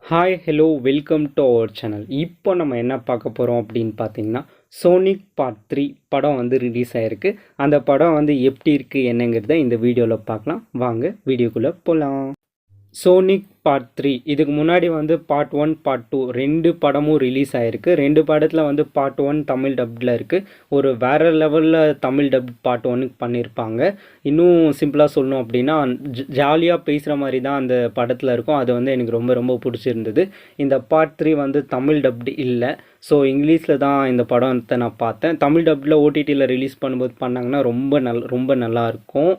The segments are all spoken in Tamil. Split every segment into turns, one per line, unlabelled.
Hi hello welcome to our channel. இப்போ நம்ம என்ன பார்க்க போகிறோம் அப்படின்னு பார்த்தீங்கன்னா, சோனிக் பார்ட் 3 படம் வந்து ரிலீஸ் ஆகிருக்கு. அந்த படம் வந்து எப்படி இருக்குது என்னங்கிறத இந்த வீடியோவில் பார்க்கலாம். வாங்க வீடியோக்குள்ளே போகலாம். சோனிக் பார்ட் 3 இதுக்கு முன்னாடி வந்து பார்ட் 1 பார்ட் 2 ரெண்டு படமும் ரிலீஸ் ஆகிருக்கு. ரெண்டு படத்தில் வந்து பார்ட் 1 தமிழ் டப்டில் இருக்குது. ஒரு வேறு லெவலில் தமிழ் டப் பார்ட் 1க்கு பண்ணியிருப்பாங்க. இன்னும் சிம்பிளாக சொல்லணும் அப்படின்னா ஜாலியாக பேசுகிற மாதிரி தான் அந்த படத்தில் இருக்கும். அது வந்து எனக்கு ரொம்ப ரொம்ப பிடிச்சிருந்தது. இந்த பார்ட் 3 வந்து தமிழ் டப்டு இல்லை. ஸோ இங்கிலீஷில் தான் இந்த படத்தை நான் பார்த்தேன். தமிழ் டப்டில் ஓடிடியில் ரிலீஸ் பண்ணும்போது பண்ணாங்கன்னா ரொம்ப நல்லாயிருக்கும்.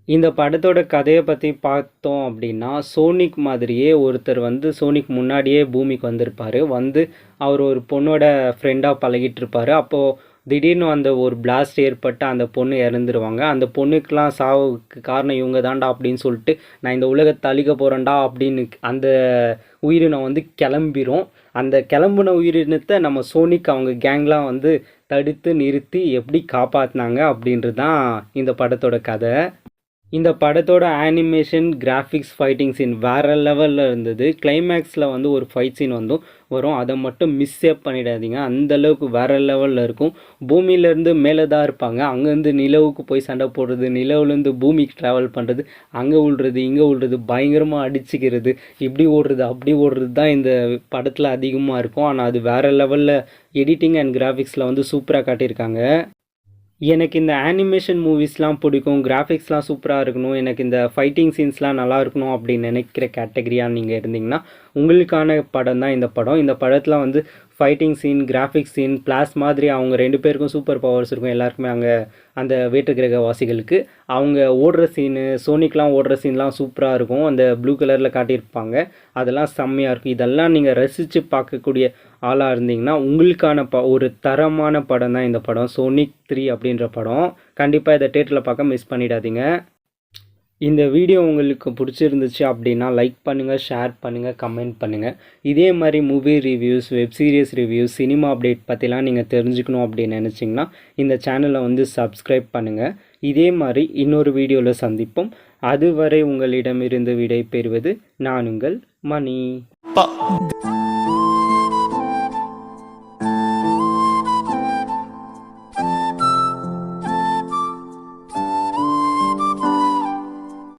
இந்த படத்தோட கதையை பற்றி பார்த்தோம் அப்படின்னா, சோனிக் மாதிரியே ஒருத்தர் வந்து சோனிக் முன்னாடியே பூமிக்கு வந்திருப்பார். வந்து அவர் ஒரு பொண்ணோட ஃப்ரெண்டாக பழகிட்டு இருப்பார். அப்போது திடீர்னு அந்த ஒரு பிளாஸ்ட் ஏற்பட்டு அந்த பொண்ணு இறந்துருவாங்க. அந்த பொண்ணுக்கெலாம் சாவுக்கு காரணம் இவங்க தான்டா அப்படின்னு சொல்லிட்டு, நான் இந்த உலகத்தை அழிக்க போகிறேன்டா அப்படின்னு அந்த உயிரினம் வந்து கிளம்பிரும். அந்த கிளம்புன உயிரினத்தை நம்ம சோனிக் அவங்க கேங்லாம் வந்து தடுத்து நிறுத்தி எப்படி காப்பாற்றினாங்க அப்படின்றது தான் இந்த படத்தோட கதை. இந்த படத்தோட அனிமேஷன், கிராஃபிக்ஸ், ஃபைட்டிங் சீன் வேறு லெவலில் இருந்தது. கிளைமேக்ஸில் வந்து ஒரு ஃபைட் சீன் வரும். அதை மட்டும் மிஸ்ஸே பண்ணிடாதீங்க. அந்தளவுக்கு வேறு லெவலில் இருக்கும். பூமியிலேருந்து மேலே தான் இருப்பாங்க. அங்கேருந்து நிலவுக்கு போய் சண்டை போடுறது, நிலவுலேருந்து பூமிக்கு ட்ராவல் பண்ணுறது, அங்கே விழுறது இங்கே விழுறது, பயங்கரமாக அடிச்சுக்கிறது, இப்படி ஓடுறது அப்படி ஓடுறது தான் இந்த படத்தில் அதிகமாக இருக்கும். ஆனால் அது வேறு லெவலில் எடிட்டிங் அண்ட் கிராஃபிக்ஸில் வந்து சூப்பராக காட்டியிருக்காங்க. எனக்கு இந்த அனிமேஷன் மூவிஸ்லாம் பிடிக்கும். கிராஃபிக்ஸ்லாம் சூப்பராக இருக்கணும், எனக்கு இந்த ஃபைட்டிங் சீன்ஸ்லாம் நல்லா இருக்கணும் அப்படின்னு நினைக்கிற கேட்டகரியாக நீங்கள் இருந்தீங்கன்னா உங்களுக்கான படம் தான் இந்த படம். இந்த படத்தில் வந்து ஃபைட்டிங் சீன், கிராஃபிக்ஸ் சீன், பிளாஸ் மாதிரி அவங்க ரெண்டு பேருக்கும் சூப்பர் பவர்ஸ் இருக்கும். எல்லாருக்குமே அங்கே அந்த வேற்று கிரக வாசிகளுக்கு அவங்க ஓடுற சீனு, சோனிக்லாம் ஓடுற சீன்லாம் சூப்பராக இருக்கும். அந்த ப்ளூ கலரில் காட்டியிருப்பாங்க. அதெல்லாம் செம்மையாக இருக்கும். இதெல்லாம் நீங்கள் ரசித்து பார்க்கக்கூடிய ஆளாக இருந்தீங்கன்னா உங்களுக்கான ஒரு தரமான படம் தான் இந்த படம். சோனிக் 3 அப்படின்ற படம். கண்டிப்பாக இதை தேட்டரில் பார்க்க மிஸ் பண்ணிடாதீங்க. இந்த வீடியோ உங்களுக்கு பிடிச்சிருந்துச்சு அப்படின்னா லைக் பண்ணுங்கள், ஷேர் பண்ணுங்கள், கமெண்ட் பண்ணுங்கள். இதே மாதிரி movie reviews, web series reviews, cinema update பற்றிலாம் நீங்கள் தெரிஞ்சுக்கணும் அப்படின்னு நினச்சிங்கன்னா இந்த சேனலை வந்து சப்ஸ்கிரைப் பண்ணுங்கள். இதே மாதிரி இன்னொரு வீடியோவில் சந்திப்போம். அதுவரை உங்களிடமிருந்து விடை பெறுவது நான் உங்கள் மணி.